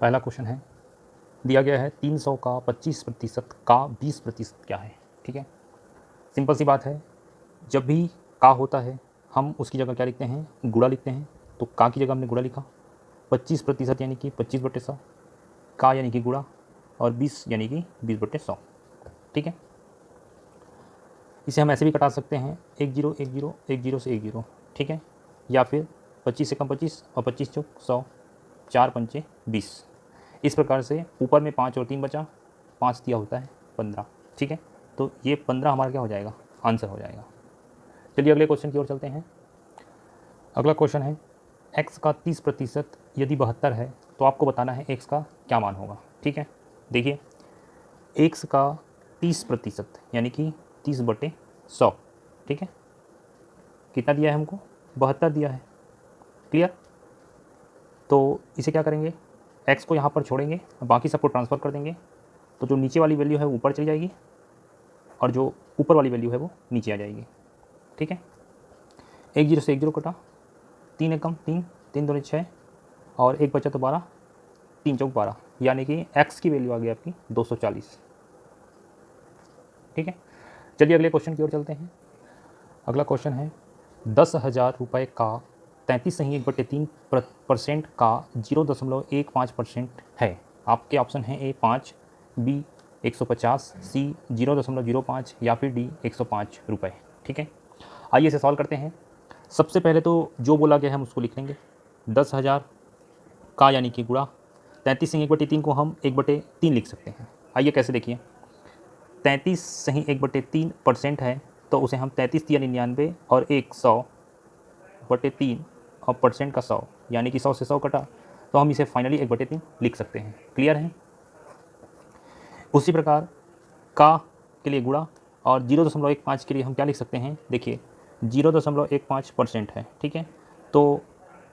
पहला क्वेश्चन है, दिया गया है 300 का 25% का 20% क्या है। ठीक है, सिंपल सी बात है। जब भी का होता है हम उसकी जगह क्या लिखते हैं, गुणा लिखते हैं। तो का की जगह हमने गुणा लिखा, 25% यानी कि 25/100, का यानी कि गुणा, और 20 यानी कि 20/100। ठीक है, इसे हम ऐसे भी कटा सकते हैं, 1 0 1 0 1 0 से 1 0। ठीक है, या फिर 25 से कम 25 और 25 चौक 100, 4 पंचे 20। इस प्रकार से ऊपर में 5 और 3 बचा, 5 दिया होता है 15। ठीक है, तो ये 15 हमारा क्या हो जाएगा, आंसर हो जाएगा। चलिए अगले क्वेश्चन की ओर चलते हैं। अगला क्वेश्चन है, x का 30% यदि 72 है तो आपको बताना है x का क्या मान होगा। ठीक है, देखिए x का 30% यानी कि 30/100। ठीक है, कितना दिया है हमको, 72 दिया है। क्लियर, तो इसे क्या करेंगे, x को यहाँ पर छोड़ेंगे, बाकी सबको ट्रांसफ़र कर देंगे। तो जो नीचे वाली वैल्यू है वो ऊपर चली जाएगी और जो ऊपर वाली वैल्यू है वो नीचे आ जाएगी। ठीक है, 1 0 से 1 0 कटा, 3 एकम 3, 3 दूनी 6 और 1 बचा तो 12, 3 चौक 12, यानी कि x की वैल्यू आ गई आपकी 240। ठीक है, चलिए अगले क्वेश्चन की ओर चलते हैं। अगला क्वेश्चन है, 10,000 रुपये का 33.3% का 0.15% है। आपके ऑप्शन हैं ए 5, बी 150, सी 0.05 या फिर डी 105 रुपये। ठीक है, आइए इसे सॉल्व करते हैं। सबसे पहले तो जो बोला गया है हम उसको लिख लेंगे। 10,000 का यानी कि गुणा, 33 से 1/3 को हम 1/3 लिख सकते हैं। आइए कैसे, देखिए 33 सही 1/3% है तो उसे हम 33 या 99 और 100/3 और परसेंट का 100 यानी कि 100 से 100 कटा, तो हम इसे फाइनली 1/3 लिख सकते हैं। क्लियर है। उसी प्रकार का के लिए गुणा और 0.15 के लिए हम क्या लिख सकते हैं, देखिए 0.15% है। ठीक है, तो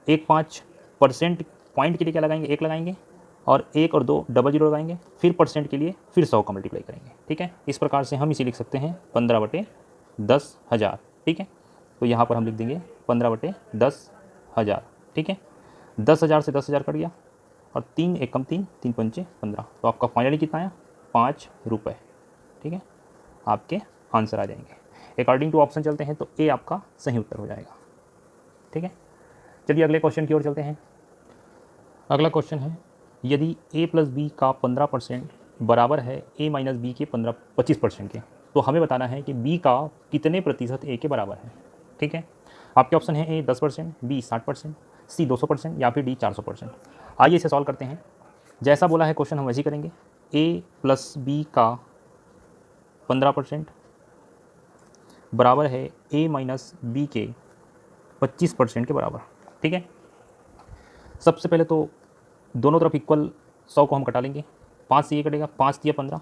15% पॉइंट के लिए क्या लगाएंगे, 1 लगाएंगे और 1 और 2 डबल 0 लगाएंगे, फिर परसेंट के लिए फिर 100 का मल्टीप्लाई करेंगे। ठीक है, इस प्रकार से हम इसे लिख सकते हैं 15/10,000। ठीक है, तो यहाँ पर हम लिख देंगे 15/10,000। ठीक है, 10,000 से 10,000 कट गया और 3 एकम 3, 3 पंचे 15, तो आपका फाइनली कितना आया, 5 रुपये। ठीक है, आपके आंसर आ जाएंगे। अकॉर्डिंग टू ऑप्शन चलते हैं तो ए आपका सही उत्तर हो जाएगा। ठीक है, चलिए अगले क्वेश्चन की ओर चलते हैं। अगला क्वेश्चन है, यदि a प्लस बी का 15% बराबर है a माइनस बी के 25% के, तो हमें बताना है कि b का कितने प्रतिशत a के बराबर है। ठीक है, आपके ऑप्शन है a 10%, b 60%, c 200% या फिर d 400%। आइए इसे सॉल्व करते हैं। जैसा बोला है क्वेश्चन हम वैसे ही करेंगे। a प्लस बी का 15% बराबर है a माइनस बी के 25% के बराबर। ठीक है, सबसे पहले तो दोनों तरफ इक्वल 100 को हम कटा लेंगे। 5 से ये कटेगा, 5 दिया 15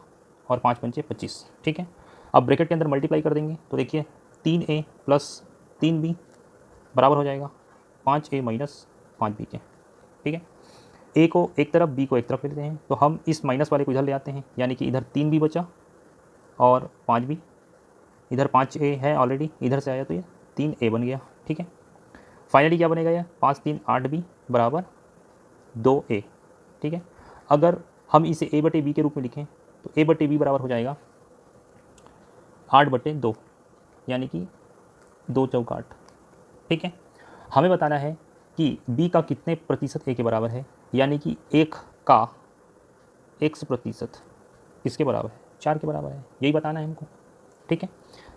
और 5 पंचे 25। ठीक है, अब ब्रैकेट के अंदर मल्टीप्लाई कर देंगे तो देखिए 3a प्लस 3b बराबर हो जाएगा 5a माइनस 5b के। ठीक है, a को एक तरफ, b को एक तरफ लेते हैं, तो हम इस माइनस वाले को इधर ले आते हैं, यानी कि इधर 3b बचा और 5b, इधर 5a है ऑलरेडी, इधर से आया तो ये 3a बन गया। ठीक है, फाइनली क्या बनेगा, ये 5 3 8b बराबर 2a। ठीक है, अगर हम इसे a/b के रूप में लिखें तो a/b बराबर हो जाएगा 8/2, यानी कि 2 चौक 8। ठीक है, हमें बताना है कि b का कितने प्रतिशत a के बराबर है, यानी कि 1 का x% किसके बराबर है, 4 के बराबर है, यही बताना है हमको। ठीक है,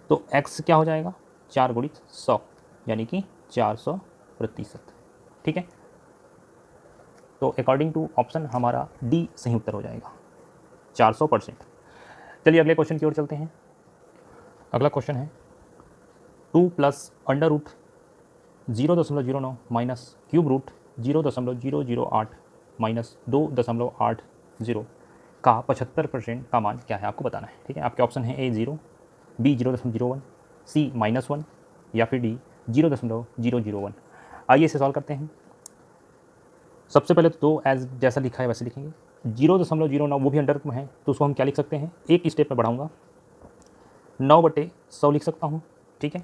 तो x क्या हो जाएगा, 4 × 100 यानी कि 400%। ठीक है, तो अकॉर्डिंग टू ऑप्शन हमारा डी सही उत्तर हो जाएगा, 400%। चलिए अगले क्वेश्चन की ओर चलते हैं। अगला क्वेश्चन है, 2 plus under root 0.09 minus cube root 0.008 minus 2.80 का 75% का मान क्या है, आपको बताना है। ठीक है, आपके ऑप्शन है ए 0, बी 0.01, सी -1 या फिर डी 0.001। आइए इसे सॉल्व करते हैं। सबसे पहले तो एज जैसा लिखा है वैसे लिखेंगे। 0.09 वो भी अंडर में है तो उसको हम क्या लिख सकते हैं, एक स्टेप में बढ़ाऊंगा, 9/100 लिख सकता हूँ। ठीक है,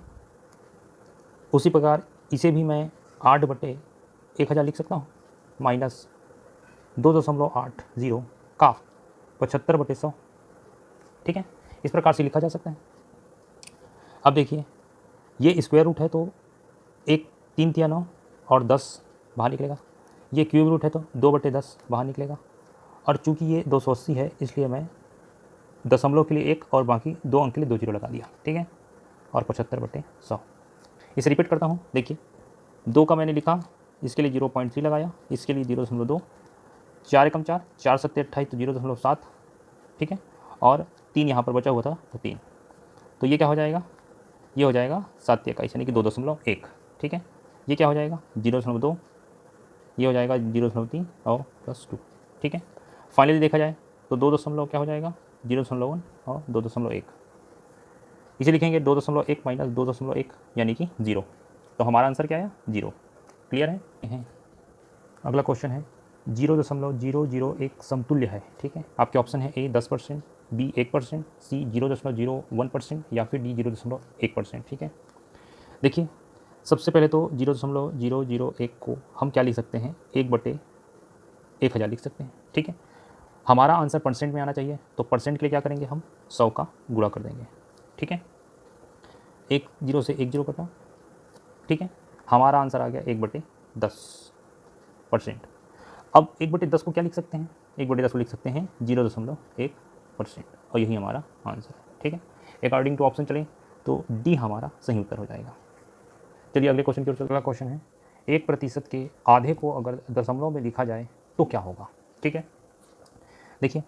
उसी प्रकार इसे भी मैं 8/1000 लिख सकता हूँ, माइनस 2.80 का 75/100, ठीक है। इस प्रकार से लिखा जा सकता है। अब देखिए ये स्क्वायर रूट है तो 1/3 और 10 बाहर निकलेगा। ये क्यूब रूट है तो 2/10 बाहर निकलेगा। और चूंकि ये 280 है इसलिए मैं दशमलव के लिए 1 और बाकी 2 अंक के लिए 2 जीरो लगा दिया, ठीक है। और 75/100। इसे रिपीट करता हूँ। देखिए 2 का मैंने लिखा, इसके लिए 0.3 लगाया, इसके लिए 0.2, 4 एकम 4, 4 सत्ते 28 तो 0.7, ठीक है। और 3 यहाँ पर बचा हुआ था तो 3, तो ये क्या हो जाएगा, ये हो जाएगा 7 21 यानी कि 2.1, ठीक है। ये क्या हो जाएगा 0.2, ये हो जाएगा 0.3 और +2, ठीक है। फाइनली देखा जाए तो 2 दशमलव क्या हो जाएगा 0.1 और 2.1, इसे लिखेंगे 2.1 माइनस 2.1 यानी कि 0। तो हमारा आंसर क्या आया 0। क्लियर है। अगला क्वेश्चन है 0.001 समतुल्य है, ठीक है। आपके ऑप्शन है ए 10%, बी 1%, सी 0.01% या फिर डी 0.1%, ठीक है। देखिए सबसे पहले तो 0.001 को हम क्या लिख सकते हैं 1/1000 लिख सकते हैं, ठीक है। हमारा आंसर परसेंट में आना चाहिए तो परसेंट के लिए क्या करेंगे हम 100 का गुणा कर देंगे, ठीक है। 1 0 से 1 0 कटा, ठीक है। हमारा आंसर आ गया 1/10%। अब 1/10 को क्या लिख सकते हैं 1/10 को लिख सकते हैं 0.1% और यही हमारा आंसर है, ठीक है। अकॉर्डिंग टू ऑप्शन चलें तो डी हमारा सही उत्तर हो जाएगा। चलिए अगले क्वेश्चन की ओर चलते हैं। अगला क्वेश्चन है 1% के आधे को अगर दशमलव में लिखा जाए तो क्या होगा, ठीक है। देखिए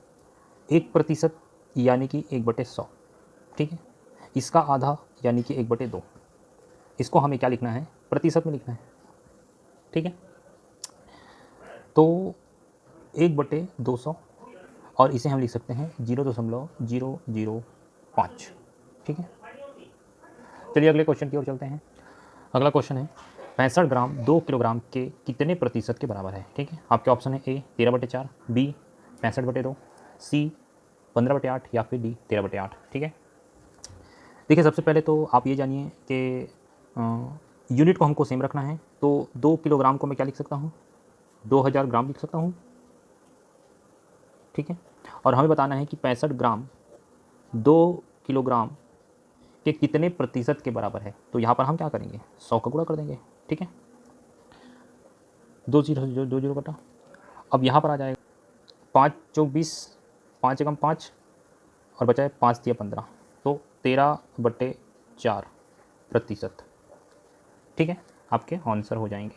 1% यानी कि 1/100, ठीक है। इसका आधा यानी कि 1/2, इसको हमें क्या लिखना है प्रतिशत में लिखना है, ठीक है। तो 1/200 और इसे हम लिख सकते हैं 0.005, ठीक है। चलिए अगले क्वेश्चन की ओर चलते हैं। अगला क्वेश्चन है 65 ग्राम 2 किलोग्राम के कितने प्रतिशत के बराबर है, ठीक है। आपके ऑप्शन है ए 13/4, बी 65/2, सी 15/8 या फिर डी 13/8, ठीक है। देखिए सबसे पहले तो आप ये जानिए कि यूनिट को हमको सेम रखना है, तो 2 किलोग्राम को मैं क्या लिख सकता हूँ 2000 ग्राम लिख सकता हूँ, ठीक है। और हमें बताना है कि 65 ग्राम 2 किलोग्राम के कितने प्रतिशत के बराबर है, तो यहाँ पर हम क्या करेंगे 100 का गुणा कर देंगे, ठीक है। 2 0 कटा। अब यहाँ पर आ जाएगा 5 चौक 20, 5 एकम 5 और बचा है 5 तिया 15, तो 13/4%, ठीक है। आपके आंसर हो जाएंगे।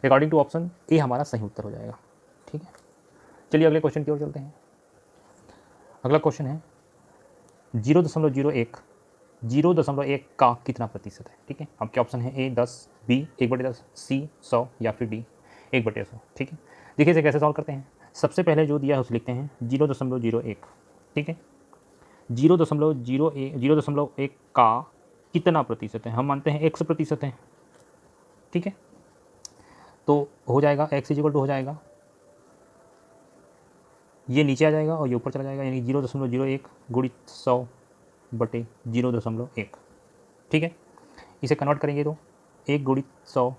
अकॉर्डिंग टू ऑप्शन ए हमारा सही उत्तर हो जाएगा, ठीक है। चलिए अगले क्वेश्चन की ओर चलते हैं। अगला क्वेश्चन है 0.01 का कितना प्रतिशत है, ठीक है। आपके ऑप्शन है ए 10, बी 1/10, सी 100 या फिर डी 1/100, ठीक है। देखिए इसे कैसे सॉल्व करते हैं। सबसे पहले जो दिया है उसे लिखते हैं 0.01, ठीक है। 0.01 का कितना प्रतिशत है, हम मानते हैं 100% है, ठीक है। तो हो जाएगा x = हो जाएगा, ये नीचे आ जाएगा और ये ऊपर चला जाएगा, यानी 0.01 गुणित 100/0.1, ठीक है। इसे कन्वर्ट करेंगे तो 1 गुणित 100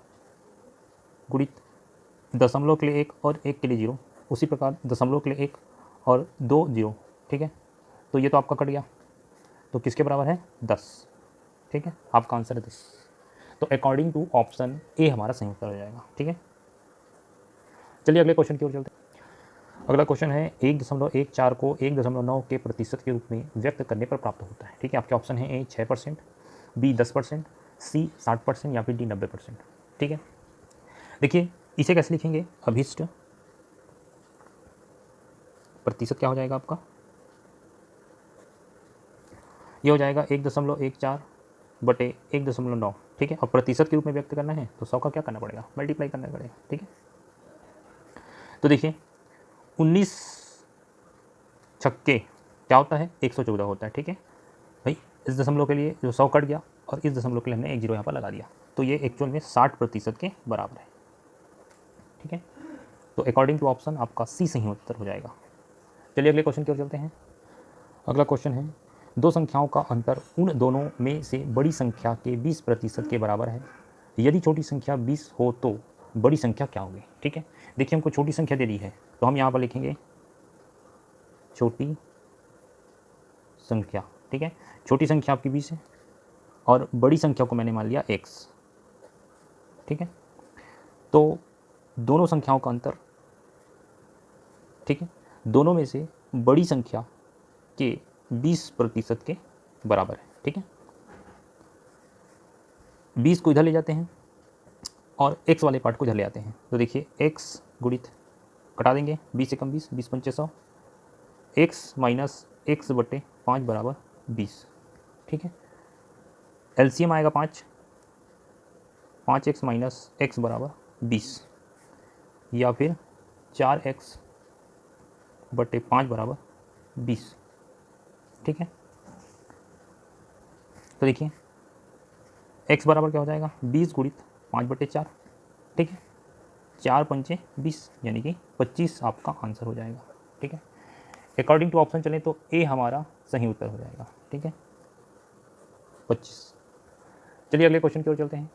गुणित दशमलव के लिए 1 और 1 के लिए 0, उसी प्रकार दशमलव के लिए 1 और 2 0, ठीक है। तो ये तो आपका कट गया, तो किसके बराबर है 10, ठीक है। आपका आंसर है 10। तो अकॉर्डिंग टू ऑप्शन ए हमारा सही उत्तर हो जाएगा, ठीक है। चलिए अगले क्वेश्चन की ओर चलते हैं। अगला क्वेश्चन है 1.14 को 1.9 के प्रतिशत के रूप में व्यक्त करने पर प्राप्त होता है, ठीक है। आपके ऑप्शन है ए 6%, बी 10%, सी 60% या फिर डी 90%, ठीक है। देखिए इसे कैसे लिखेंगे अभिष्ट प्रतिशत क्या हो जाएगा आपका, ये हो जाएगा 1.14/1.9, ठीक है। और प्रतिशत के रूप में व्यक्त करना है तो 100 का क्या करना पड़ेगा मल्टीप्लाई करना पड़ेगा, ठीक है। तो देखिए 19 छक्के क्या होता है 114 होता है, ठीक है भाई। इस दशमलव के लिए जो 100 कट गया और इस दशमलव के लिए हमने 1 0 यहाँ पर लगा दिया, तो ये एक्चुअल में 60% के बराबर है, ठीक है। तो अकॉर्डिंग टू ऑप्शन आपका सी सही उत्तर हो जाएगा। चलिए अगले क्वेश्चन की ओर चलते हैं। अगला क्वेश्चन है दो संख्याओं का अंतर उन दोनों में से बड़ी संख्या के 20% के बराबर है। यदि छोटी संख्या 20 हो तो बड़ी संख्या क्या होगी। ठीक है, देखिए हमको छोटी संख्या दे दी है तो हम यहाँ पर लिखेंगे छोटी संख्या। ठीक है, छोटी संख्या आपकी 20 है और बड़ी संख्या को मैंने मान लिया x। ठीक है, तो दोनों संख्याओं का अंतर, ठीक है, दोनों में से बड़ी संख्या के 20% के बराबर है। ठीक है, 20 को इधर ले जाते हैं और x वाले पार्ट को इधर ले आते हैं, तो देखिए x गुणित कटा देंगे 20 से कम 20, 20 पंचे 100, x माइनस x बटे 5 बराबर 20। ठीक है, एलसीएम आएगा 5, 5x माइनस x बराबर 20 या फिर 4x बटे 5 बराबर 20। ठीक है, तो देखिए x बराबर क्या हो जाएगा 20 गुणित 5 बटे 4। ठीक है, 4 पंचे 20 यानी कि 25 आपका आंसर हो जाएगा। ठीक है, अकॉर्डिंग टू ऑप्शन चलें तो ए हमारा सही उत्तर हो जाएगा। ठीक है, 25। चलिए अगले क्वेश्चन की ओर चलते हैं।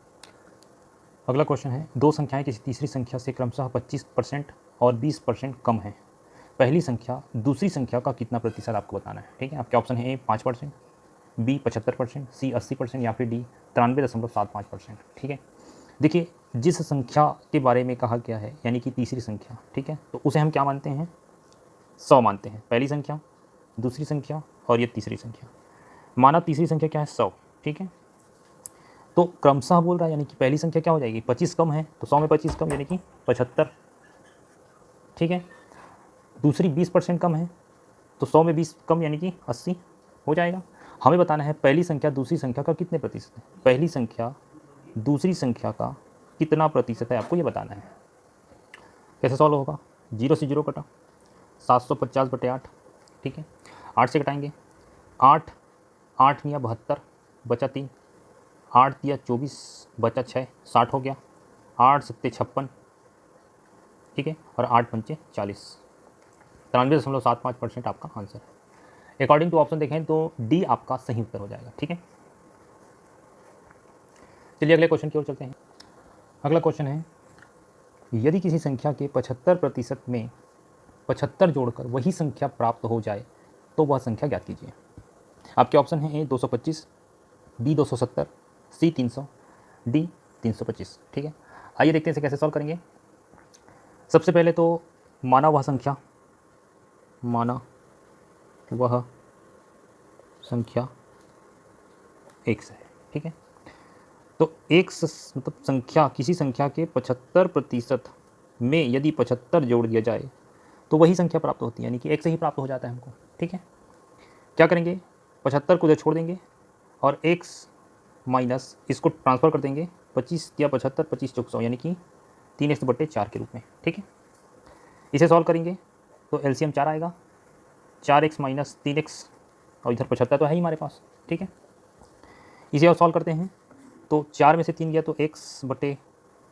अगला क्वेश्चन है, दो संख्याएं किसी तीसरी संख्या से क्रमशः 25% और 20% कम है। पहली संख्या दूसरी संख्या का कितना प्रतिशत आपको बताना है। ठीक है, आपके ऑप्शन है ए 5%, बी 75%, सी 80% या फिर डी 93.75%। ठीक है, देखिए जिस संख्या के बारे में कहा गया है यानी कि तीसरी संख्या, ठीक है, तो उसे हम क्या मानते हैं 100 मानते हैं। पहली संख्या, दूसरी संख्या और ये तीसरी संख्या। माना तीसरी संख्या क्या है 100। ठीक है, तो क्रमशः बोल रहा है यानी कि पहली संख्या क्या हो जाएगी 25 कम है तो 100 में 25 कम यानी कि 75। ठीक है, दूसरी 20% कम है तो 100 में 20 कम यानी कि 80 हो जाएगा। हमें बताना है पहली संख्या दूसरी संख्या का कितने प्रतिशत है, पहली संख्या दूसरी संख्या का कितना प्रतिशत है आपको ये बताना है। कैसे सॉल्व होगा, 0 से 0 कटा, 750 बटे 8। ठीक है, 8 से घटाएंगे, 8 8 या 72 बचा 3, 8 दिया 24 बचा 6, 60 हो गया, 8 सत्ते 56। ठीक है, और 8 पंचे 40, 93.75% आपका आंसर है। अकॉर्डिंग टू ऑप्शन देखें तो डी आपका सही उत्तर हो जाएगा। ठीक है, चलिए अगले क्वेश्चन की ओर चलते हैं। अगला क्वेश्चन है, यदि किसी संख्या के 75% में 75 जोड़कर वही संख्या प्राप्त हो जाए तो वह संख्या ज्ञात कीजिए। आपके ऑप्शन है ए 225, बी 270, सी 300, डी 325। ठीक है, आइए देखते हैं इसे कैसे सॉल्व करेंगे। सबसे पहले तो माना वह संख्या x है। ठीक है, तो एक मतलब संख्या किसी संख्या के 75% में यदि 75 जोड़ दिया जाए तो वही संख्या प्राप्त होती है यानी कि एक से ही प्राप्त हो जाता है हमको। ठीक है, क्या करेंगे 75 को इधर छोड़ देंगे और x माइनस इसको ट्रांसफ़र कर देंगे, 25 या 75, 25 चौक 100 यानी कि 3x बटे 4 के रूप में। ठीक है, इसे सॉल्व करेंगे तो एलसीएम 4 आएगा, 4x माइनस 3x और इधर 75 तो है ही हमारे पास। ठीक है, इसे और सॉल्व करते हैं तो 4 में से 3 गया तो x बटे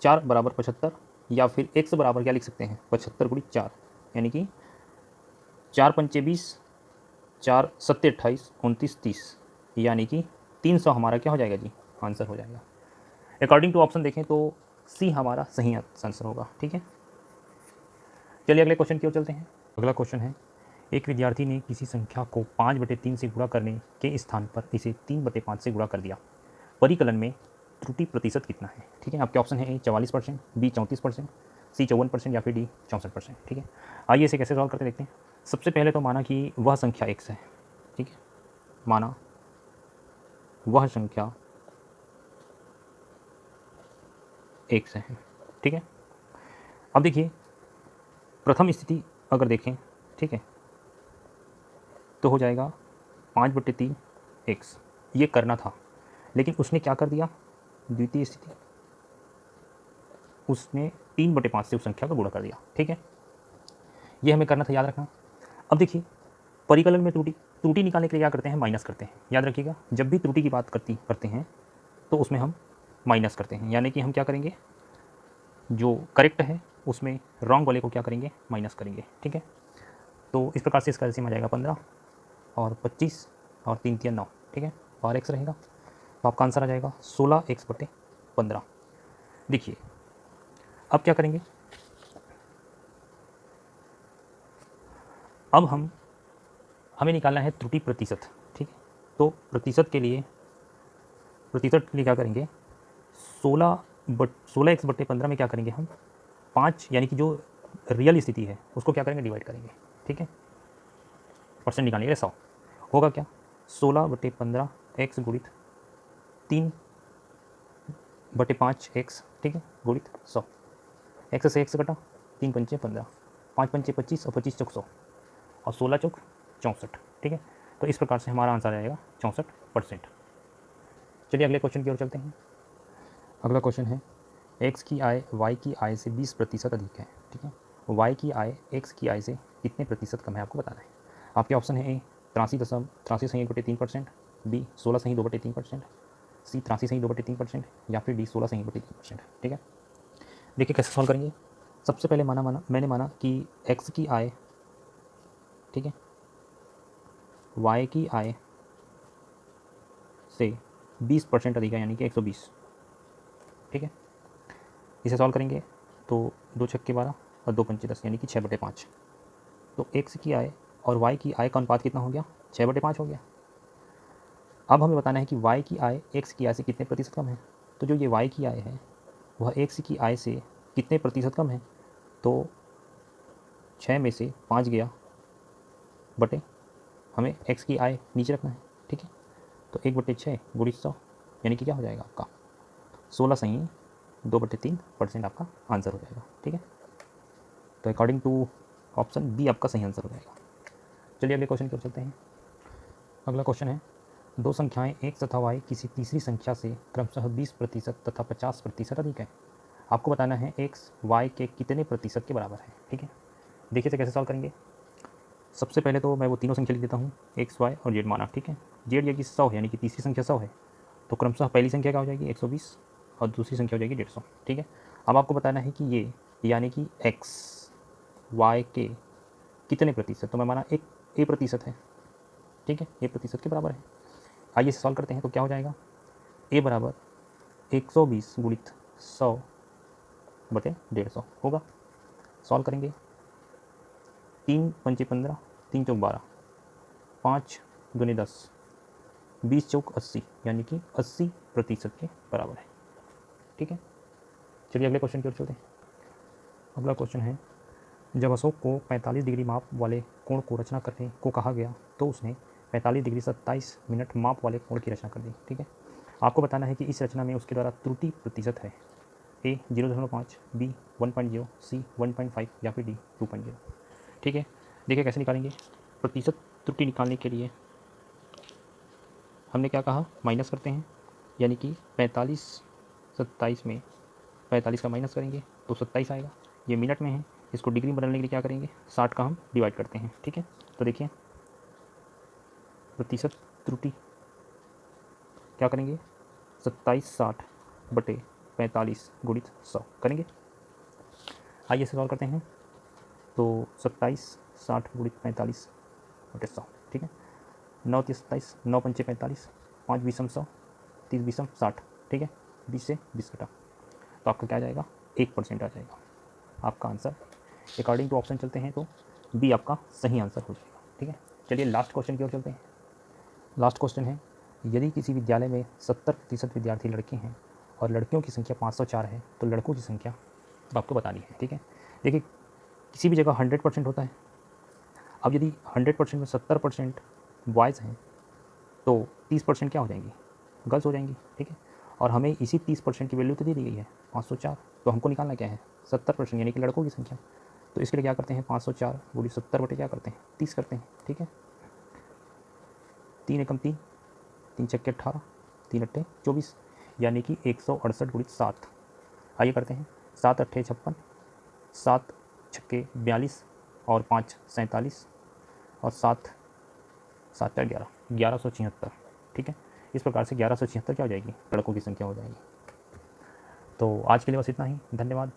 4 बराबर 75 या फिर x बराबर क्या लिख सकते हैं 75 गुणित 4 यानी कि 4 पंचे 20, 4 सत्ते 28, 29 30 यानी कि 300 हमारा क्या हो जाएगा जी आंसर हो जाएगा। अकॉर्डिंग टू ऑप्शन देखें तो सी हमारा सही आंसर होगा। ठीक है, चलिए अगले क्वेश्चन की ओर चलते हैं। अगला क्वेश्चन है, एक विद्यार्थी ने किसी संख्या को 5/3 से गुणा करने के स्थान पर इसे 3/5 से गुणा कर दिया, परिकलन में त्रुटि प्रतिशत कितना है। ठीक है, आपके ऑप्शन है ए 44%, बी 34%, सी 54% या फिर डी 64%। ठीक है, आइए इसे कैसे सॉल्व करते देखते हैं। सबसे पहले तो माना कि वह संख्या x है। ठीक है, माना वह संख्या x है। ठीक है, अब देखिए प्रथम स्थिति अगर देखें, ठीक है, तो हो जाएगा 5/3 x, ये करना था लेकिन उसने क्या कर दिया, द्वितीय स्थिति उसने 3/5 से उस संख्या को गुणा कर दिया। ठीक है, ये हमें करना था, याद रखना। अब देखिए परिकलन में त्रुटि निकालने के लिए क्या करते हैं माइनस करते हैं। याद रखिएगा जब भी त्रुटि की बात करते हैं तो उसमें हम माइनस करते हैं, यानी कि हम क्या करेंगे जो करेक्ट है उसमें रॉन्ग वाले को क्या करेंगे माइनस करेंगे। ठीक है, तो इस प्रकार से इसका एलसीएम आ जाएगा 15 और 25 और 3 3 9। ठीक है, और x रहेगा तो आपका आंसर आ जाएगा 16x/15। देखिए अब क्या करेंगे, अब हमें निकालना है त्रुटि प्रतिशत, ठीक है। तो प्रतिशत के लिए क्या करेंगे, 16x/15 में क्या करेंगे हम, 5 यानी कि जो रियल स्थिति है उसको क्या करेंगे, डिवाइड करेंगे, ठीक है। परसेंट निकालने के लिए 100 होगा क्या, 16/15 x गुणित 3/5 x, ठीक है, गुणित 100। x से x कटा, 3 पंचे 15, 5 पंचे 25 और 25 चौक 100 और 16 चौक 64, ठीक है। तो इस प्रकार से हमारा आंसर आएगा 64%। चलिए अगले क्वेश्चन की ओर चलते हैं। अगला क्वेश्चन है, x की आय y की आय से 20% अधिक है, ठीक है। y की आय x की आय से कितने प्रतिशत कम है आपको बताना है। आपके ऑप्शन है ए 83.3%, बी 16.3%, सी 83.3% या फिर डी 16.3%, ठीक है। देखिए कैसे सॉल्व करेंगे। सबसे पहले मैंने माना कि x की आय, ठीक है, y की आय से 20% अधिक है यानी कि 120, ठीक है। इसे सॉल्व करेंगे तो 2 छक्के 12 और 2 पंचे 10 यानी कि 6/5। तो x की आय और y की आय का अनुपात कितना हो गया, 6/5 हो गया। अब हमें बताना है कि y की आय x की आय से कितने प्रतिशत कम है। तो जो ये y की आय है वह x की आय से कितने प्रतिशत कम है, तो 6 में से 5 गया बटे, हमें x की आय नीचे रखना है, ठीक है। तो 1/6 गुणित 100 यानी कि क्या हो जाएगा आपका 16.2/3% आपका आंसर हो जाएगा, ठीक है। तो अकॉर्डिंग टू ऑप्शन बी आपका सही आंसर हो जाएगा। चलिए अगले क्वेश्चन की ओर चलते हैं। अगला क्वेश्चन है, दो संख्याएं x तथा y किसी तीसरी संख्या से क्रमशः 20% तथा 50% अधिक है। आपको बताना है x y के कितने प्रतिशत के बराबर है, ठीक है। देखिए से कैसे सॉल्व करेंगे। सबसे पहले तो मैं वो तीनों संख्या लिख देता हूँ, x y और z माना, ठीक है। z यानी कि 100 यानी कि तीसरी संख्या 100 है, तो क्रमशः पहली संख्या क्या हो जाएगी 120 और दूसरी संख्या हो जाएगी 150, ठीक है। अब आपको बताना है कि ये यानी कि x y के कितने प्रतिशत, तो मैं माना एक a प्रतिशत है, ठीक है, a प्रतिशत के बराबर है। आइए इसे सॉल्व करते हैं तो क्या हो जाएगा, a बराबर 120 गुणित 100/150 होगा। सॉल्व करेंगे, 3 पंचे 15, 3 चौक 12, 5 दूनी 10, 20 चौक 80 यानी कि 80% के बराबर है, ठीक है। चलिए अगले क्वेश्चन की ओर चलते हैं। अगला क्वेश्चन है, जब अशोक को 45 डिग्री माप वाले कोण को रचना करने को कहा गया तो उसने 45 डिग्री 27 मिनट माप वाले कोण की रचना कर दी, ठीक है। आपको बताना है कि इस रचना में उसके द्वारा त्रुटि प्रतिशत है, ए 0.5, बी 1.0, सी 1.5 या फिर डी 2.0, ठीक है। देखिए कैसे निकालेंगे। प्रतिशत त्रुटि निकालने के लिए हमने क्या कहा, माइनस करते हैं, यानी कि 45 27 में 45 का माइनस करेंगे तो 27 आएगा। ये मिनट में है, इसको डिग्री में बदलने के लिए क्या करेंगे, 60 का हम डिवाइड करते हैं, ठीक है। तो देखिए प्रतिशत त्रुटि क्या करेंगे, 27/60/45 गुणित 100 करेंगे। आइए इसे सॉल्व करते हैं। तो 27 60 गुणित 45/100, ठीक है। 9 30 27, 9 पंचे 45, 5 बीसम 100, 30 बीसम 60, ठीक है। 20 से 20 कटा तो आपका क्या आ जाएगा, 1% आ जाएगा आपका आंसर। अकॉर्डिंग टू ऑप्शन चलते हैं तो बी आपका सही आंसर हो जाएगा, ठीक है। चलिए लास्ट क्वेश्चन की ओर चलते हैं। लास्ट क्वेश्चन है, यदि किसी विद्यालय में 70% विद्यार्थी लड़के हैं और लड़कियों की संख्या 504 है तो लड़कों की संख्या आपको बतानी है, ठीक है। देखिए किसी भी जगह 100% होता है। अब यदि 100% में 70% बॉयज़ हैं तो 30% क्या हो जाएंगी, गर्ल्स हो जाएंगी, ठीक है। और हमें इसी 30% की वैल्यू तो दे दी गई है 504, तो हमको निकालना क्या है 70% यानी कि लड़कों की संख्या। तो इसके लिए क्या करते हैं, 504 गुणित 70 बटे क्या करते हैं 30 करते हैं, ठीक है। 3 एकम 3, 3 छक्के 18, 3 अट्ठे 24 यानी कि 168 गुणित 7। आइए करते हैं, 7 अट्ठे 56, 7 छक्के 42 और 5 47 और 7 7 4 11, 1176, ठीक है। इस प्रकार से 1176 क्या हो जाएगी, लड़कों की संख्या हो जाएगी। तो आज के लिए बस इतना ही, धन्यवाद।